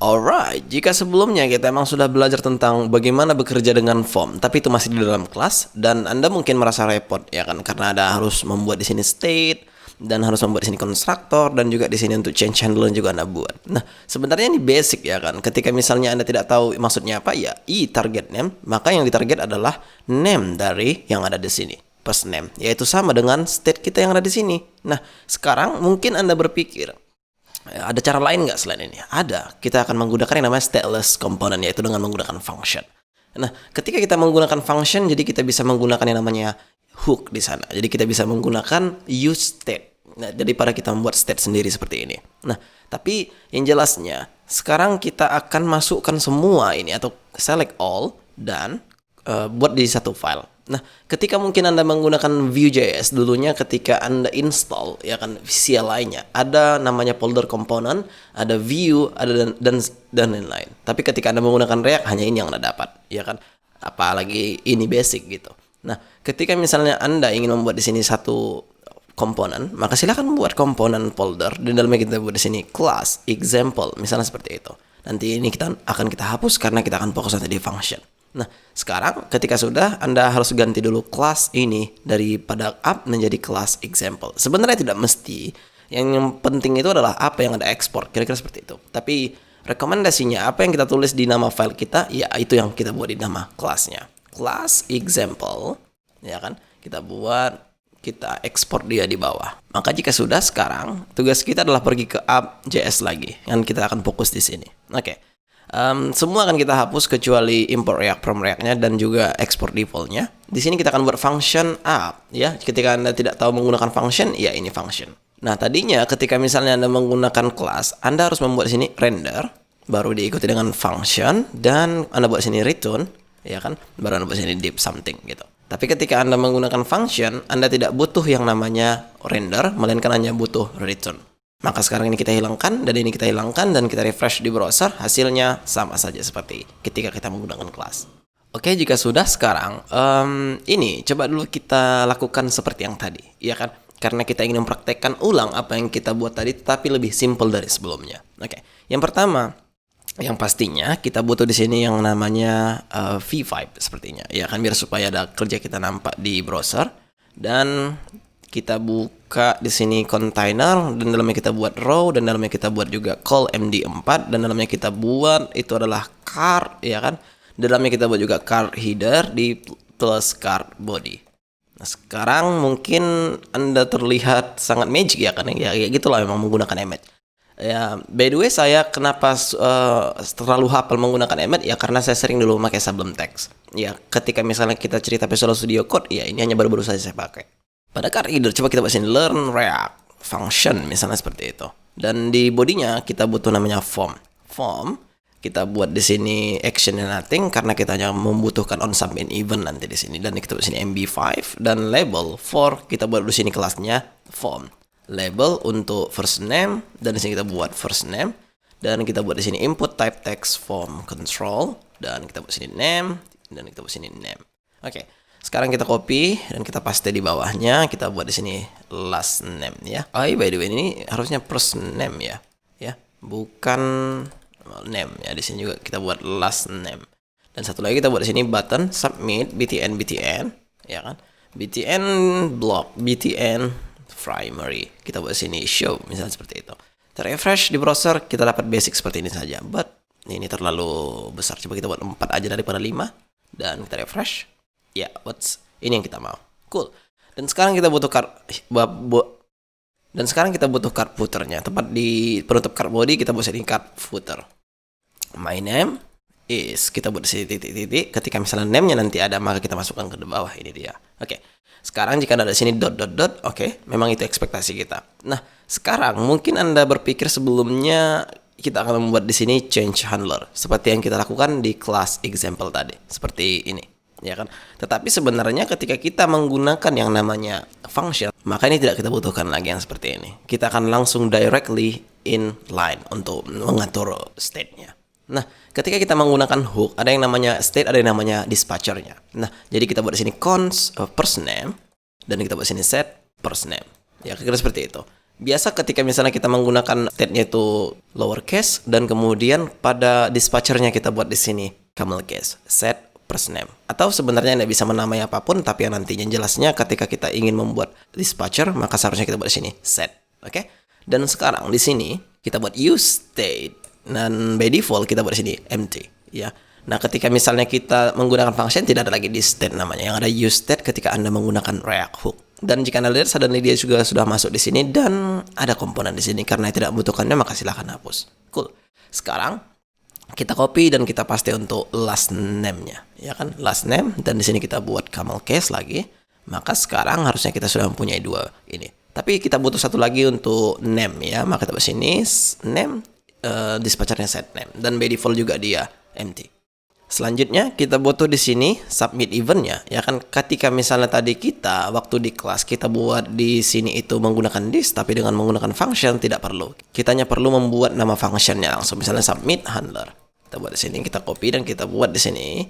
Alright, jika sebelumnya kita emang sudah belajar tentang bagaimana bekerja dengan form, tapi itu masih di dalam kelas dan Anda mungkin merasa repot ya kan karena ada harus membuat di sini state dan harus membuat di sini konstruktor dan juga di sini untuk change handler juga Anda buat. Nah, sebenarnya ini basic ya kan. Ketika misalnya Anda tidak tahu maksudnya apa ya, target name, maka yang ditarget adalah name dari yang ada di sini. First name, yaitu sama dengan state kita yang ada di sini. Nah, sekarang mungkin Anda berpikir, ada cara lain nggak selain ini? Ada. Kita akan menggunakan yang namanya stateless component, yaitu dengan menggunakan function. Nah, ketika kita menggunakan function, jadi kita bisa menggunakan yang namanya hook di sana. Jadi kita bisa menggunakan use state. Nah, daripada kita membuat state sendiri seperti ini. Nah, tapi yang jelasnya, sekarang kita akan masukkan semua ini atau select all dan buat di satu file. Nah, ketika mungkin Anda menggunakan Vue.js dulunya ketika Anda install ya kan CLI-nya, ada namanya folder component, ada view, ada dan lain-lain. Tapi ketika Anda menggunakan React hanya ini yang Anda dapat, ya kan? Apalagi ini basic gitu. Nah, ketika misalnya Anda ingin membuat di sini satu komponen, maka silakan membuat komponen folder dan dalamnya kita buat di sini class example, misalnya seperti itu. Nanti ini kita hapus karena kita akan fokus nanti di function. Nah, sekarang ketika sudah, Anda harus ganti dulu kelas ini daripada app menjadi kelas example. Sebenarnya tidak mesti. Yang penting itu adalah apa yang Anda ekspor, kira-kira seperti itu. Tapi rekomendasinya apa yang kita tulis di nama file kita, ya itu yang kita buat di nama kelasnya. Class example, ya kan? Kita ekspor dia di bawah. Maka jika sudah, sekarang tugas kita adalah pergi ke app.js lagi. Yang kita akan fokus di sini. Oke. Semua akan kita hapus kecuali import React from React-nya dan juga export default-nya. Di sini kita akan buat function app ya. Ketika Anda tidak tahu menggunakan function, ya ini function. Nah, tadinya ketika misalnya Anda menggunakan class, Anda harus membuat di sini render, baru diikuti dengan function dan Anda buat di sini return, ya kan? Baru Anda buat di sini div something gitu. Tapi ketika Anda menggunakan function, Anda tidak butuh yang namanya render, melainkan hanya butuh return. Maka sekarang ini kita hilangkan, dan ini kita hilangkan, dan kita refresh di browser, hasilnya sama saja seperti ketika kita menggunakan kelas. Oke, jika sudah sekarang, ini coba dulu kita lakukan seperti yang tadi, ya kan? Karena kita ingin mempraktekkan ulang apa yang kita buat tadi, tapi lebih simple dari sebelumnya. Oke, yang pertama, yang pastinya kita butuh di sini yang namanya v5 sepertinya, ya kan? Biar supaya ada kerja kita nampak di browser, dan kita buka di sini container dan dalamnya kita buat row dan dalamnya kita buat juga call md4 dan dalamnya kita buat itu adalah card ya kan. Dalamnya kita buat juga card header di plus card body. Nah, sekarang mungkin Anda terlihat sangat magic ya kan ya gitulah memang menggunakan Emmet. Ya, by the way saya kenapa terlalu hafal menggunakan Emmet ya karena saya sering dulu memakai Sublime Text. Ya, ketika misalnya kita cerita Visual Studio Code ya ini hanya baru-baru saja saya pakai. Pada card header, coba kita buat sini learn React function misalnya seperti itu. Dan di bodinya kita butuh namanya form. Form kita buat di sini action and nothing karena kita hanya membutuhkan on submit event nanti di sini dan kita buat sini mb5 dan label for kita buat di sini kelasnya form. Label untuk first name dan di sini kita buat first name dan kita buat di sini input type text form control dan kita buat sini name dan kita buat sini name. Oke. Sekarang kita copy dan kita paste di bawahnya. Kita buat di sini last name ya. Oh, by the way ini harusnya first name ya. Ya, bukan name ya. Di sini juga kita buat last name. Dan satu lagi kita buat di sini button submit btn ya kan. btn block, btn primary. Kita buat di sini show misalnya seperti itu. Kita refresh di browser kita dapat basic seperti ini saja. But ini terlalu besar. Coba kita buat 4 aja daripada 5 dan kita refresh. Ya, ini yang kita mau. Cool. Dan sekarang kita butuh card footer-nya. Tepat di penutup card body kita buat sini card footer. My name is kita buat di sini titik-titik. Ketika misalnya name-nya nanti ada maka kita masukkan ke bawah ini dia. Oke. Sekarang jika ada di sini dot, oke, memang itu ekspektasi kita. Nah, sekarang mungkin Anda berpikir sebelumnya kita akan membuat di sini change handler seperti yang kita lakukan di kelas example tadi. Seperti ini. Ya kan? Tetapi sebenarnya ketika kita menggunakan yang namanya function, maka ini tidak kita butuhkan lagi yang seperti ini. Kita akan langsung directly in line untuk mengatur state-nya. Nah, ketika kita menggunakan hook, ada yang namanya state, ada yang namanya dispatcher-nya. Nah, jadi kita buat di sini cons person name dan kita buat di sini set person name. Ya, kira-kira seperti itu. Biasa ketika misalnya kita menggunakan state-nya itu lowercase dan kemudian pada dispatchernya kita buat di sini camel case, set first name. Atau sebenarnya Anda bisa menamai apapun, tapi yang nantinya jelasnya ketika kita ingin membuat dispatcher, maka seharusnya kita buat di sini set. Oke? Dan sekarang di sini kita buat use state dan by default kita buat di sini empty, ya. Nah, ketika misalnya kita menggunakan function tidak ada lagi di state namanya, yang ada use state ketika Anda menggunakan React hook. Dan jika Anda lihat suddenly dia juga sudah masuk di sini dan ada komponen di sini, karena tidak membutuhkannya maka silahkan hapus. Cool. Sekarang kita copy dan kita paste untuk last name-nya, ya kan? Last name, dan di sini kita buat camel case lagi. Maka sekarang harusnya kita sudah mempunyai dua ini. Tapi kita butuh satu lagi untuk name, ya. Maka kita buat sini name, dispatchernya set name, dan by default juga dia empty. Selanjutnya kita butuh di sini submit event-nya, ya kan? Ketika misalnya tadi kita waktu di kelas kita buat di sini itu menggunakan this, tapi dengan menggunakan function tidak perlu. Kita hanya perlu membuat nama functionnya langsung, misalnya submit handler. Kita buat di sini, kita copy dan kita buat di sini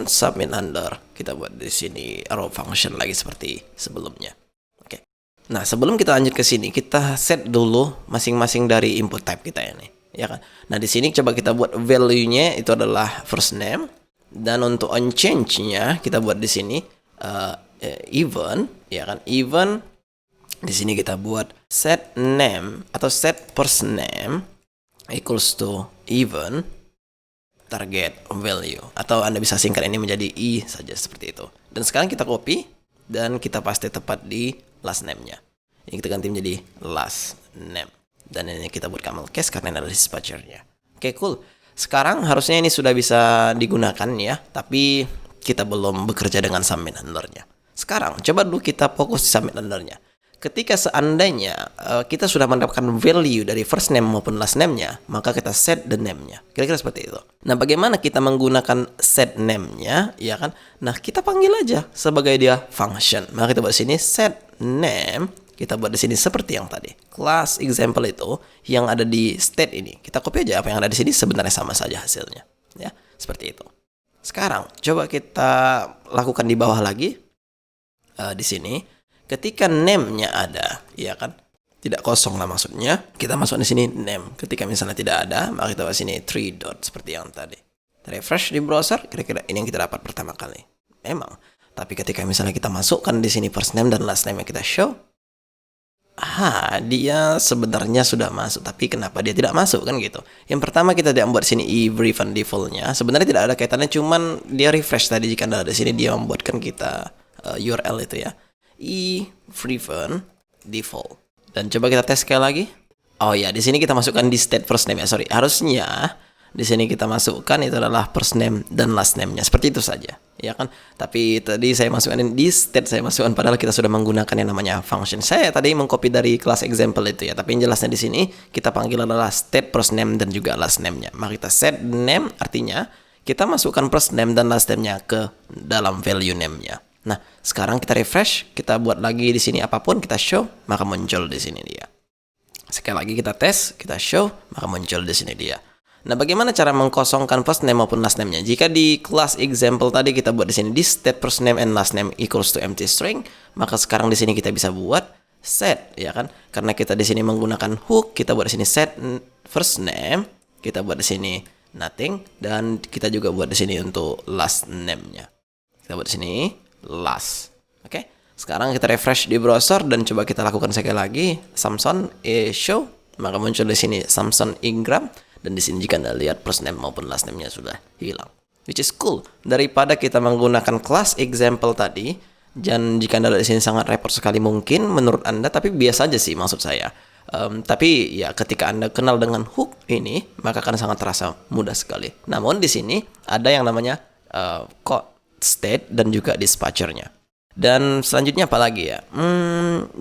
submit handler. Kita buat di sini arrow function lagi seperti sebelumnya. Oke. Nah, sebelum kita lanjut ke sini, kita set dulu masing-masing dari input type kita ini. Ya kan? Nah, di sini coba kita buat value-nya itu adalah first name, dan untuk on change-nya kita buat di sini even, ya kan? Even di sini kita buat set name atau set first name equals to even target value, atau Anda bisa singkat ini menjadi i saja seperti itu. Dan sekarang kita copy dan kita paste tepat di last name-nya. Ini kita ganti menjadi last name. Dan ini kita buat camel case karena ini adalah dispatchernya. Oke, cool. Sekarang harusnya ini sudah bisa digunakan ya, tapi kita belum bekerja dengan submit handlernya. Sekarang coba dulu kita fokus di submit handlernya. Ketika seandainya kita sudah mendapatkan value dari first name maupun last name-nya, maka kita set the name-nya. Kira-kira seperti itu. Nah, bagaimana kita menggunakan set name-nya, ya kan? Nah, kita panggil aja sebagai dia function. Maka kita buat sini set name. Kita buat di sini seperti yang tadi. Class example itu yang ada di state ini. Kita copy aja apa yang ada di sini, sebenarnya sama saja hasilnya. Ya, seperti itu. Sekarang coba kita lakukan di bawah lagi. Di sini ketika name-nya ada, ya kan? Tidak kosong lah maksudnya. Kita masuk di sini name. Ketika misalnya tidak ada, maka kita buat sini 3 dot seperti yang tadi. Refresh di browser, kira-kira ini yang kita dapat pertama kali. Memang. Tapi ketika misalnya kita masukkan di sini first name dan last name yang kita show, dia sebenarnya sudah masuk, tapi kenapa dia tidak masuk kan gitu. Yang pertama kita tidak membuat sini event default-nya. Sebenarnya tidak ada kaitannya, cuman dia refresh tadi jika ada di sini dia membuatkan kita URL itu ya. Event default. Dan coba kita tes sekali lagi. Oh ya, di sini kita masukkan di state first name ya. Sorry, harusnya di sini kita masukkan itu adalah first name dan last name-nya. Seperti itu saja, ya kan? Tapi tadi saya masukkan di state, saya masukkan padahal kita sudah menggunakan yang namanya function. Saya tadi mengcopy dari kelas example itu ya, tapi yang jelasnya di sini kita panggil adalah state first name dan juga last name-nya. Maka kita set name artinya kita masukkan first name dan last name-nya ke dalam value name-nya. Nah, sekarang kita refresh, kita buat lagi di sini apapun, kita show, maka muncul di sini dia. Sekali lagi kita tes, kita show, maka muncul di sini dia. Nah, bagaimana cara mengkosongkan first name maupun last name-nya? Jika di class example tadi kita buat di sini di state first name and last name equals to empty string, maka sekarang di sini kita bisa buat set, ya kan? Karena kita di sini menggunakan hook, kita buat di sini set first name, kita buat di sini nothing, dan kita juga buat di sini untuk last name-nya. Kita buat di sini last. Oke. Sekarang kita refresh di browser dan coba kita lakukan sekali lagi. Samson show, maka muncul di sini Samson Ingram. Dan di sini jika Anda lihat first name maupun last name-nya sudah hilang. Which is cool. Daripada kita menggunakan class example tadi, dan jika Anda lihat di sini sangat repot sekali mungkin menurut Anda, tapi biasa aja sih maksud saya. Tapi ya ketika Anda kenal dengan hook ini, maka akan sangat terasa mudah sekali. Namun di sini ada yang namanya code state dan juga dispatchernya. Dan selanjutnya apa lagi ya?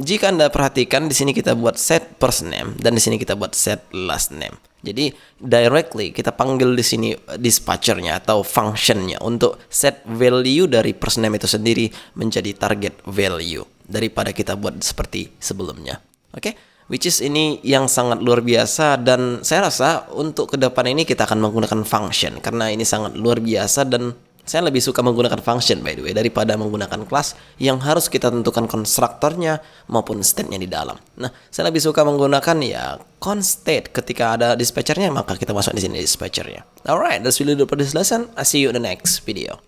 Jika Anda perhatikan di sini kita buat set first name dan di sini kita buat set last name. Jadi directly kita panggil di sini dispatchernya atau functionnya untuk set value dari first name itu sendiri menjadi target value daripada kita buat seperti sebelumnya. Oke? Which is ini yang sangat luar biasa, dan saya rasa untuk ke depan ini kita akan menggunakan function karena ini sangat luar biasa dan Saya lebih suka menggunakan function by the way daripada menggunakan kelas yang harus kita tentukan konstruktornya maupun state-nya di dalam. Nah, saya lebih suka menggunakan ya constate ketika ada dispatchernya, maka kita masuk di sini dispatchernya. Alright, that's really it for this lesson. I see you in the next video.